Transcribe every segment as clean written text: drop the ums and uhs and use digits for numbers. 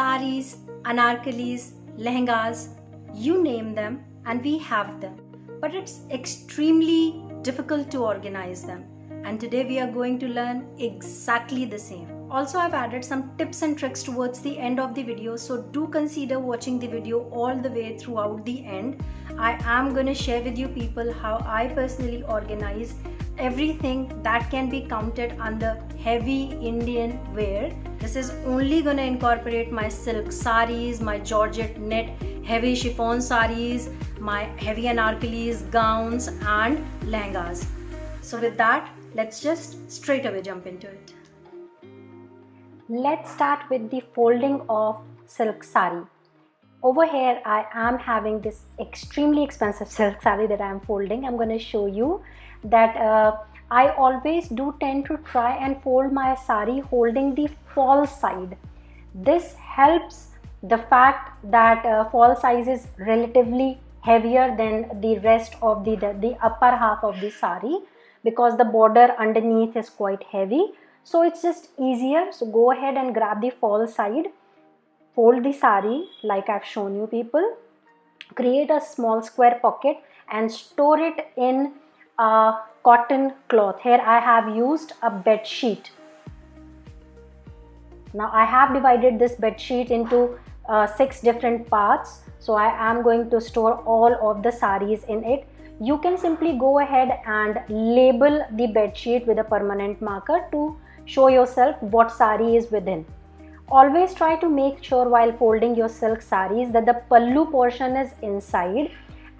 saris, anarkalis, lehengas, you name them and we have them. But it's extremely difficult to organize them. And today we are going to learn exactly the same. Also, I've added some tips and tricks towards the end of the video, so do consider watching the video all the way throughout the end. I am going to share with you people how I personally organize everything that can be counted under heavy Indian wear. This is only going to incorporate my silk saris, my georgette net heavy chiffon saris, my heavy anarkalis, gowns and lehengas. So with that, let's just straight away jump into it. Let's start with the folding of silk sari. Over here I am having this extremely expensive silk sari that I am folding. I'm going to show you that I always do tend to try and fold my sari holding the false side. This helps the fact that false size is relatively heavier than the rest of the upper half of the sari, because the border underneath is quite heavy. So it's just easier. So go ahead and grab the false side, fold the sari like I've shown you people, create a small square pocket and store it in a cotton cloth. Here I have used a bed sheet. Now I have divided this bed sheet into 6 different parts. So I am going to store all of the saris in it. You can simply go ahead and label the bed sheet with a permanent marker to show yourself what sari is within. Always try to make sure while folding your silk saris that the pallu portion is inside,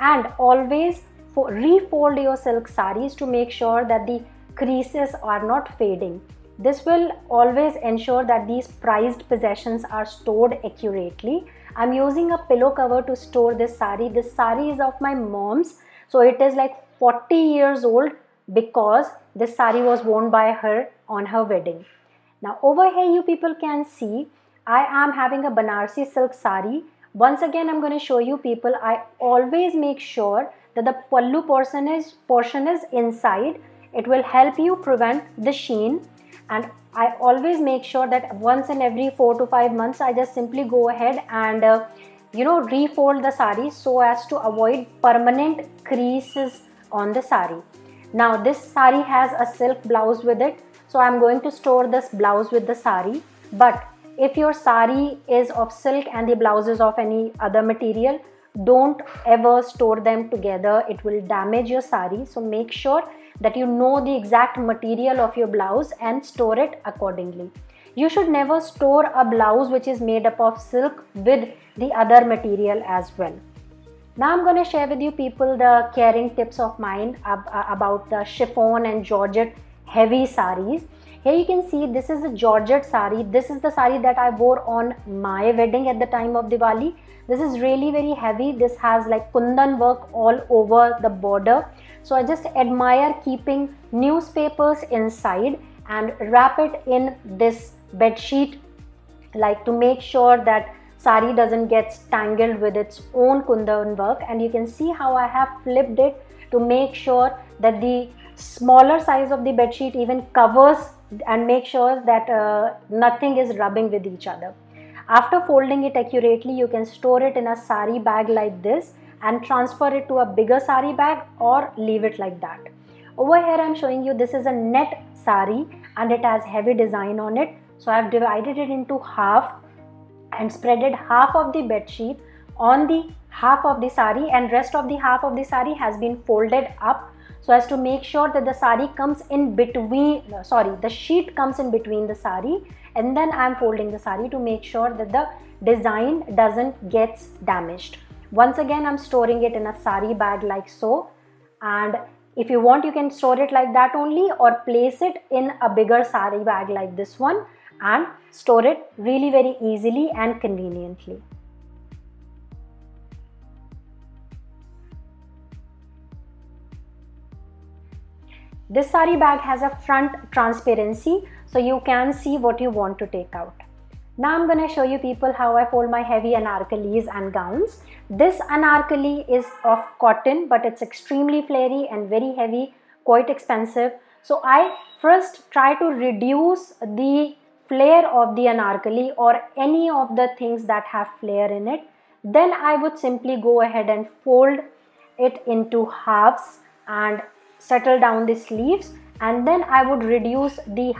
and always refold your silk saris to make sure that the creases are not fading. This will always ensure that these prized possessions are stored accurately. I'm using a pillow cover to store this sari. This sari is of my mom's, so it is like 40 years old because this sari was worn by her on her wedding. Now over here you people can see I am having a Banarsi silk sari. Once again I'm going to show you people, I always make sure that the pallu portion is inside. It will help you prevent the sheen, and I always make sure that once in every 4 to 5 months I just simply go ahead and refold the sari so as to avoid permanent creases on the sari. Now this sari has a silk blouse with it, so I'm going to store this blouse with the sari. But if your sari is of silk and the blouse is of any other material, don't ever store them together. It will damage your sari. So make sure that you know the exact material of your blouse and store it accordingly. You should never store a blouse which is made up of silk with the other material as well. Now I'm going to share with you people the caring tips of mine about the chiffon and georgette heavy saris. Here you can see this is a georgette sari. This is the sari that I wore on my wedding at the time of Diwali. This is really very heavy. This has like kundan work all over the border. So I just admire keeping newspapers inside and wrap it in this bed sheet, like to make sure that sari doesn't get tangled with its own kundan work. And you can see how I have flipped it to make sure that the smaller size of the bed sheet even covers and make sure that nothing is rubbing with each other. After folding it accurately, you can store it in a sari bag like this and transfer it to a bigger sari bag or leave it like that. Over here I'm showing you this is a net sari and it has heavy design on it. So I've divided it into half and spreaded half of the bed sheet on the half of the sari, and rest of the half of the sari has been folded up so as to make sure that the sari comes in between, the sheet comes in between the sari, and then I am folding the sari to make sure that the design doesn't get damaged. Once again I'm storing it in a sari bag like so, and if you want you can store it like that only, or place it in a bigger sari bag like this one and store it really very easily and conveniently. This sari bag has a front transparency, so you can see what you want to take out. Now I'm going to show you people how I fold my heavy anarkalis and gowns. This anarkali is of cotton, but it's extremely flary and very heavy, quite expensive. So I first try to reduce the flare of the anarkali or any of the things that have flare in it, then I would simply go ahead and fold it into halves and settle down the sleeves, and then I would reduce the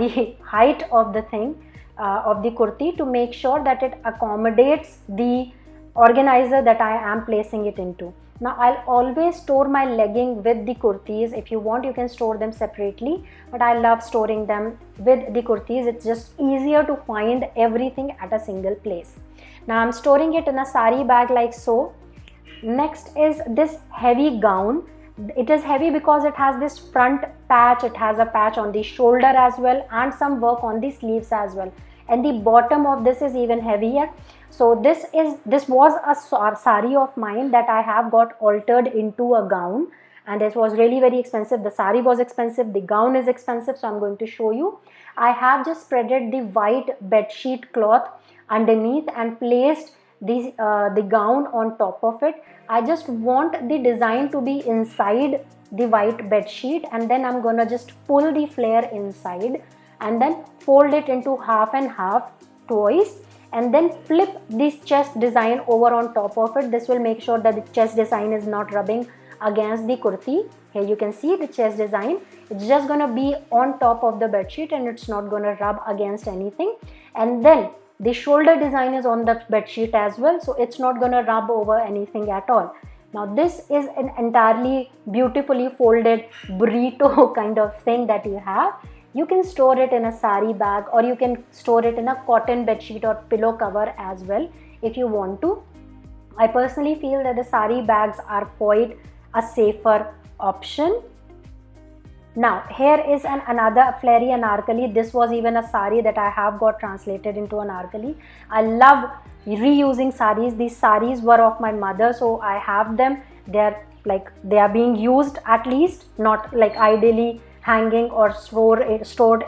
the height of the thing of the kurti to make sure that it accommodates the organizer that I am placing it into. Now I'll always store my legging with the kurtis. If you want, you can store them separately, but I love storing them with the kurtis. It's just easier to find everything at a single place. Now I'm storing it in a sari bag like so. Next is this heavy gown. It is heavy because it has this front patch, it has a patch on the shoulder as well, and some work on the sleeves as well, and the bottom of this is even heavier. So this was a sari of mine that I have got altered into a gown, and this was really very expensive. The sari was expensive, the gown is expensive, so I'm going to show you. I have just spreaded the white bed sheet cloth underneath and placed the gown on top of it. I just want the design to be inside the white bed sheet, and then I'm gonna just pull the flare inside and then fold it into half and half twice, and then flip this chest design over on top of it. This will make sure that the chest design is not rubbing against the kurti. Here you can see the chest design. It's just gonna be on top of the bed sheet and it's not gonna rub against anything. And then the shoulder design is on the bed sheet as well, so it's not gonna rub over anything at all. Now this is an entirely beautifully folded burrito kind of thing that you have. You can store it in a sari bag, or you can store it in a cotton bed sheet or pillow cover as well if you want to. I personally feel that the sari bags are quite a safer option. Now here is another flary anarkali. This was even a sari that I have got translated into anarkali. I love reusing saris. These saris were of my mother, so I have them. They are being used, at least not like ideally hanging or stored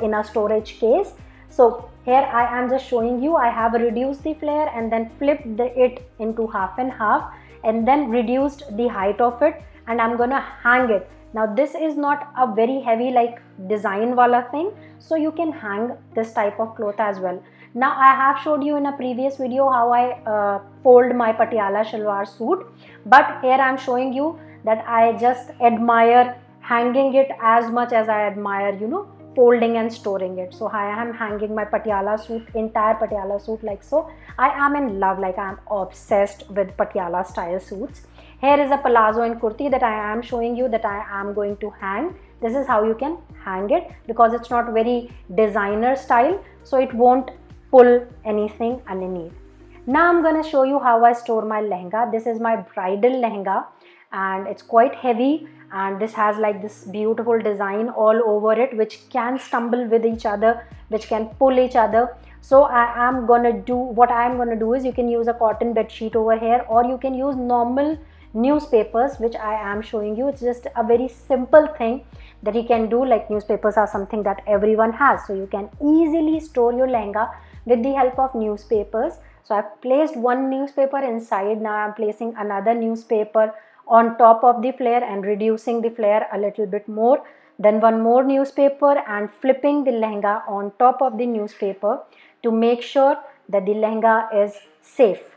in a storage case. So here I am just showing you. I have reduced the flare and then flipped it into half and half, and then reduced the height of it, and I'm gonna hang it. Now this is not a very heavy like design wala thing, so you can hang this type of cloth as well. Now I have showed you in a previous video how I fold my Patiala shalwar suit, but here I am showing you that I just admire hanging it as much as I admire, folding and storing it. So I am hanging my Patiala suit, entire Patiala suit like so. I am in love, like I am obsessed with Patiala style suits. Here is a palazzo and kurti that I am showing you that I am going to hang. This is how you can hang it, because it's not very designer style, so it won't pull anything underneath. Now I'm going to show you how I store my lehenga. This is my bridal lehenga and it's quite heavy, and this has like this beautiful design all over it which can stumble with each other, which can pull each other. So what I am going to do is, you can use a cotton bed sheet over here, or you can use normal newspapers, which I am showing you. It's just a very simple thing that you can do. Like newspapers are something that everyone has, so you can easily store your lehenga with the help of newspapers. So I've placed one newspaper inside. Now I'm placing another newspaper on top of the flare and reducing the flare a little bit more, then one more newspaper and flipping the lehenga on top of the newspaper to make sure that the lehenga is safe.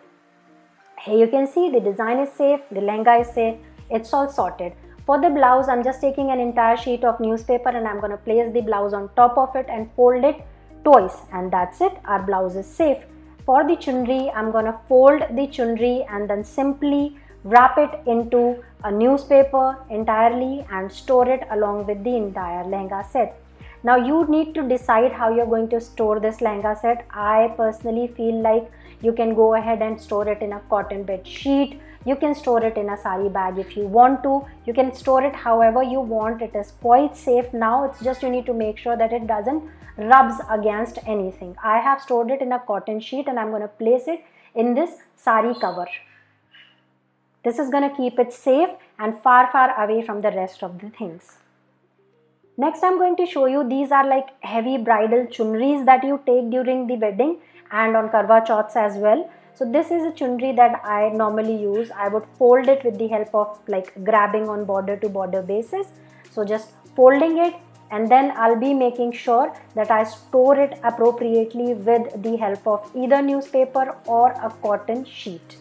Here you can see the design is safe, the lehenga is safe, it's all sorted. For the blouse, I'm just taking an entire sheet of newspaper and I'm going to place the blouse on top of it and fold it twice, and that's it. Our blouse is safe. For the chunri, I'm going to fold the chunri and then simply wrap it into a newspaper entirely and store it along with the entire lehenga set. Now you need to decide how you're going to store this lehenga set. I personally feel like you can go ahead and store it in a cotton bed sheet. You can store it in a sari bag if you want to. You can store it however you want. It is quite safe now. It's just you need to make sure that it doesn't rubs against anything. I have stored it in a cotton sheet and I'm going to place it in this sari cover. This is going to keep it safe and far away from the rest of the things. Next I'm going to show you, these are like heavy bridal chunris that you take during the wedding and on Karwa Chauths as well. So this is a chunri that I normally use. I would fold it with the help of like grabbing on border to border basis. So just folding it and then I'll be making sure that I store it appropriately with the help of either newspaper or a cotton sheet.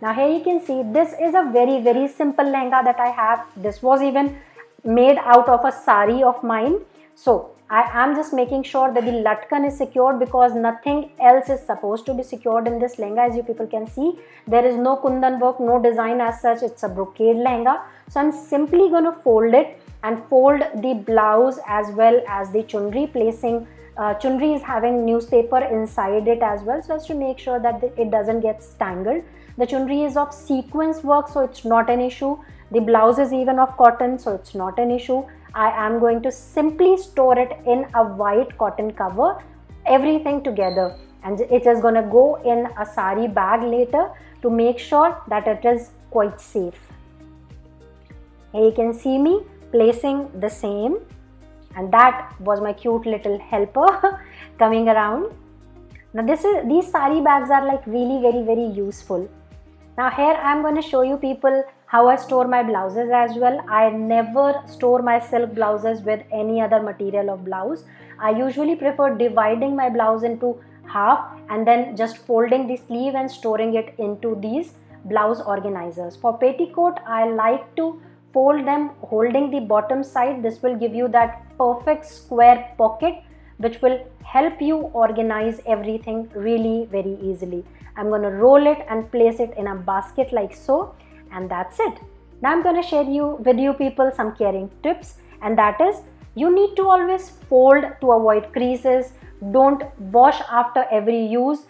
Now here you can see this is a very simple lehenga that I have. This was even made out of a sari of mine. So I am just making sure that the latkan is secured because nothing else is supposed to be secured in this lehenga. As you people can see, there is no kundan work, no design as such. It's a brocade lehenga. So I'm simply going to fold it and fold the blouse as well as the chundri, placing chundri is having newspaper inside it as well, so as to make sure that it doesn't get tangled. The chundri is of sequence work, so it's not an issue. The blouse is even of cotton, so it's not an issue. I am going to simply store it in a white cotton cover, everything together, and it is going to go in a sari bag later to make sure that it is quite safe. Here you can see me placing the same, and that was my cute little helper coming around. Now these sari bags are like really very useful. Now here I am going to show you people how I store my blouses as well. I never store my silk blouses with any other material of blouse. I usually prefer dividing my blouse into half and then just folding the sleeve and storing it into these blouse organizers. For petticoat, I like to fold them holding the bottom side. This will give you that perfect square pocket which will help you organize everything really very easily. I'm going to roll it and place it in a basket like so, and that's it. Now I'm going to share with you people some caring tips, and that is you need to always fold to avoid creases. Don't wash after every use.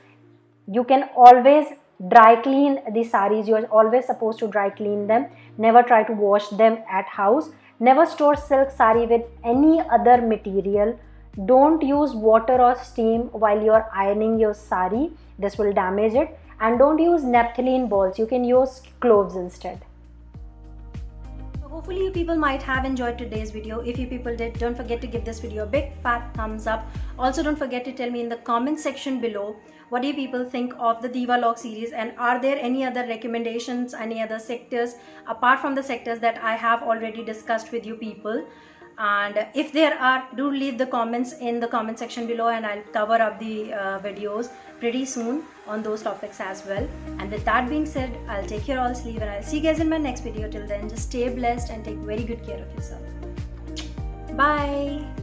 You can always dry clean the saris. You are always supposed to dry clean them. Never try to wash them at house. Never store silk sari with any other material. Don't use water or steam while you are ironing your sari. This will damage it. And don't use naphthalene balls. You can use cloves instead. So hopefully you people might have enjoyed today's video. If you people did, don't forget to give this video a big fat thumbs up. Also don't forget to tell me in the comment section below what do you people think of the Diva Log series, and are there any other recommendations, any other sectors apart from the sectors that I have already discussed with you people. And if there are, do leave the comments in the comment section below, and I'll cover up the videos pretty soon on those topics as well. And with that being said, I'll take your all's leave and I'll see you guys in my next video. Till then, just stay blessed and take very good care of yourself. Bye.